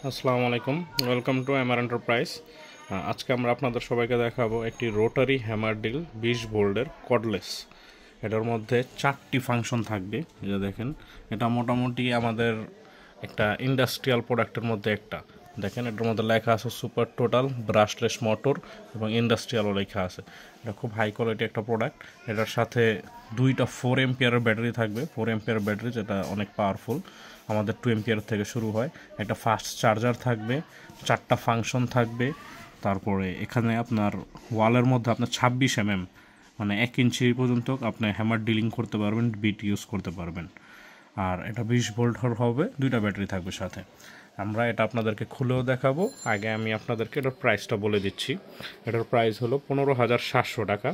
আসসালামু আলাইকুম, welcome to MR enterprise. আজকে আমরা আপনাদের সবাইকে দেখাবো একটি রোটারি হ্যামার ডিল 20 ভোল্টের কর্ডলেস। এটার মধ্যে 4টি ফাংশন থাকবে। এটা দেখেন, এটা মোটামুটি আমাদের একটা ইন্ডাস্ট্রিয়াল প্রোডাক্টের মধ্যে একটা। দেখেন, এটার মধ্যে লেখা আছে সুপার টোটাল ব্রাশলেস মোটর এবং ইন্ডাস্ট্রিয়ালও লেখা আছে। এটা খুব হাই কোয়ালিটি একটা প্রোডাক্ট। এটার সাথে দুইটা 4 এম্পিয়ারের ব্যাটারি থাকবে। 4 এম্পিয়ার ব্যাটারি, যেটা অনেক পাওয়ারফুল। আমাদের 2 এম্পিয়ার থেকে শুরু হয়। একটা ফাস্ট চার্জার থাকবে, 4টা ফাংশন থাকবে। তারপরে এখানে আপনার ওয়ালের মধ্যে আপনার 26 মানে 1 ইঞ্চি পর্যন্ত আপনি হ্যামার ডিলিং করতে পারবেন, বিট ইউজ করতে পারবেন। আর এটা 20 ভোল্ট হবে, দুইটা ব্যাটারি থাকবে সাথে। আমরা এটা আপনাদেরকে খুলেও দেখাবো। আগে আমি আপনাদেরকে এটার প্রাইসটা বলে দিচ্ছি। এটার প্রাইস হলো 15,700 টাকা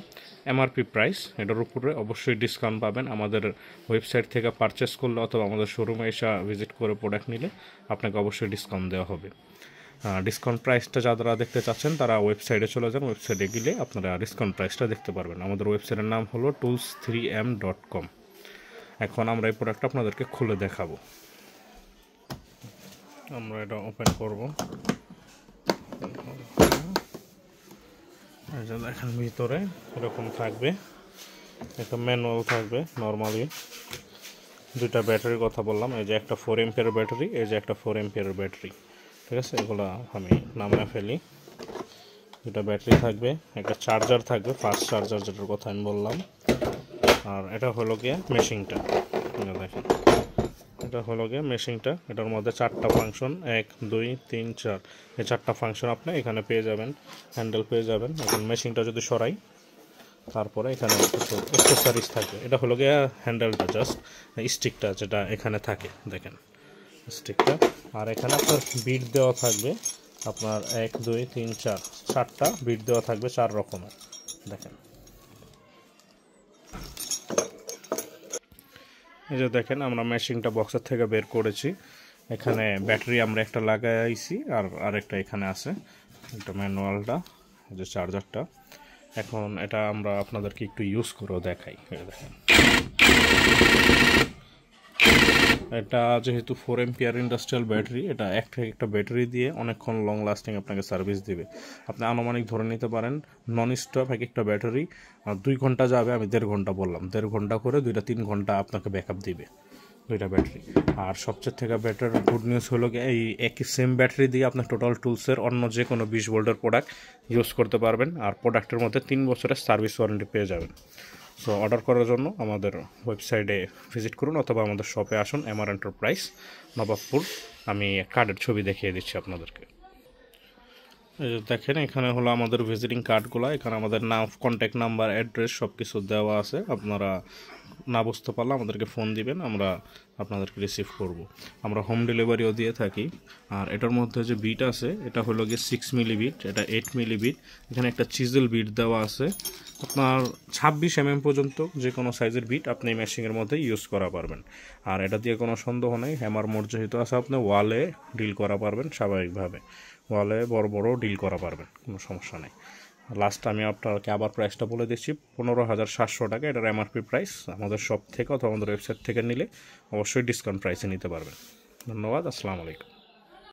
এমআরপি প্রাইস। এটার উপরে অবশ্যই ডিসকাউন্ট পাবেন আমাদের ওয়েবসাইট থেকে পারচেস করলে অথবা আমাদের শোরুমে এসে ভিজিট করে প্রোডাক্ট নিলে আপনাকে অবশ্যই ডিসকাউন্ট দেওয়া হবে। ডিসকাউন্ট প্রাইসটা যারা দেখতে চাচ্ছেন তারা ওয়েবসাইটে চলে যান। ওয়েবসাইটে গেলে আপনারা ডিসকাউন্ট প্রাইসটা দেখতে পারবেন। আমাদের ওয়েবসাইটের নাম হলো tools3m.com। এখন আমরা এই প্রোডাক্টটা আপনাদেরকে খুলে দেখাবো। আমরা এটা ওপেন করব। দেখেন, ভিতরে এরকম থাকবে, একটা ম্যানুয়াল থাকবে। নর্মালি দুইটা ব্যাটারির কথা বললাম, এই যে একটা 4 এম্পিয়ার ব্যাটারি, এই যে একটা 4 এম্পিয়ার ব্যাটারি। ঠিক আছে, এগুলো আমি নামিয়ে ফেলি। দুটা ব্যাটারি থাকবে, একটা চার্জার থাকবে, ফাস্ট চার্জার যেটার কথা আমি বললাম। আর এটা হলো গিয়ে মেশিনটা। দেখেন, এটা হলো গিয়ে মেশিনটা। এটার মধ্যে 4টা ফাংশন, 1 2 3 4, এই 4টা ফাংশন আপনি এখানে পেয়ে যাবেন, হ্যান্ডেল পেয়ে যাবেন। এখন মেশিনটা যদি সরাই, তারপরে এখানে কিছু অ্যাক্সেসরিজ থাকবে। এটা হলো গিয়ে হ্যান্ডেলটা, জাস্ট স্টিকটা যেটা এখানে থাকে, দেখেন স্টিকটা। আর এখানে আপনার বিট দেওয়া থাকবে, আপনার 1 2 3 4, 4টা বিট দেওয়া থাকবে, 4 রকমের। দেখেন, এই যে দেখেন, আমরা মেশিনটা বক্সের থেকে বের করেছি। এখানে ব্যাটারি আমরা একটা লাগাইছি, আর আরেকটা এখানে আছে, একটা ম্যানুয়ালটা, যে চার্জারটা। এখন এটা আমরা আপনাদেরকে একটু ইউজ করেও দেখাই। দেখেন, এটা যেহেতু 4 এম্পিয়ার ইন্ডাস্ট্রিয়াল ব্যাটারি, এটা একটা ব্যাটারি দিয়ে অনেকক্ষণ লং লাস্টিং আপনাকে সার্ভিস দিবে। আপনি আনুমানিক ধরে নিতে পারেন নন স্টপ একটা ব্যাটারি 2 ঘন্টা যাবে। আমি 1.5 ঘন্টা বললাম, 1.5 ঘন্টা করে 2-3 ঘন্টা আপনাকে ব্যাকআপ দিবে দুইটা ব্যাটারি। আর সবচেয়ে থেকে বেটার গুড নিউজ হলো কি, এই একই সেম ব্যাটারি দিয়ে আপনার টোটাল টুলসের অন্য যে কোনো 20 ভোল্টের প্রোডাক্ট ইউজ করতে পারবেন। আর প্রোডাক্টের মধ্যে 3 বছরের সার্ভিস ওয়ারেন্টি পেয়ে যাবেন। সো অর্ডার করার জন্য আমাদের ওয়েবসাইটে ভিজিট করুন অথবা আমাদের শপে আসুন, এমআর এন্টারপ্রাইজ, নবাবপুর। আমি কার্ডের ছবি দেখিয়ে দিচ্ছি আপনাদেরকে। দেখেন, এখানে হলো আমাদের ভিজিটিং কার্ডগুলো। এখানে আমাদের নাম, কন্ট্যাক্ট নাম্বার, অ্যাড্রেস সব কিছু দেওয়া আছে। আপনারা না বুঝতে পারলে আমাদেরকে ফোন দিবেন, আমরা আপনাদেরকে রিসিভ করব। আমরা হোম ডেলিভারিও দিয়ে থাকি। আর এটার মধ্যে যে বিট আছে, এটা হলো গিয়ে 6 মিলি বিট, এটা 8 মিলি বিট। এখানে একটা চিজেল বিট দেওয়া আছে। আপনার 26 পর্যন্ত যে কোনো সাইজের বিট আপনি মেশিনের মধ্যে ইউজ করা পারবেন। আর এটা দিয়ে কোনো সন্দেহ নেই, হ্যামার মোড যেহেতু আছে, আপনি ওয়ালে ডিল করা পারবেন স্বাভাবিকভাবে। ওয়ালে বড় বড় ডিল করা পারবেন, কোনো সমস্যা নেই। লাস্ট আমি আপনাকে আবার প্রাইসটা বলে দিচ্ছি, 15,700 টাকা এটার এমআরপি প্রাইস। আমাদের শপ থেকে অথবা আমাদের ওয়েবসাইট থেকে নিলে অবশ্যই ডিসকাউন্ট প্রাইসে নিতে পারবেন। ধন্যবাদ, আসসালামু আলাইকুম।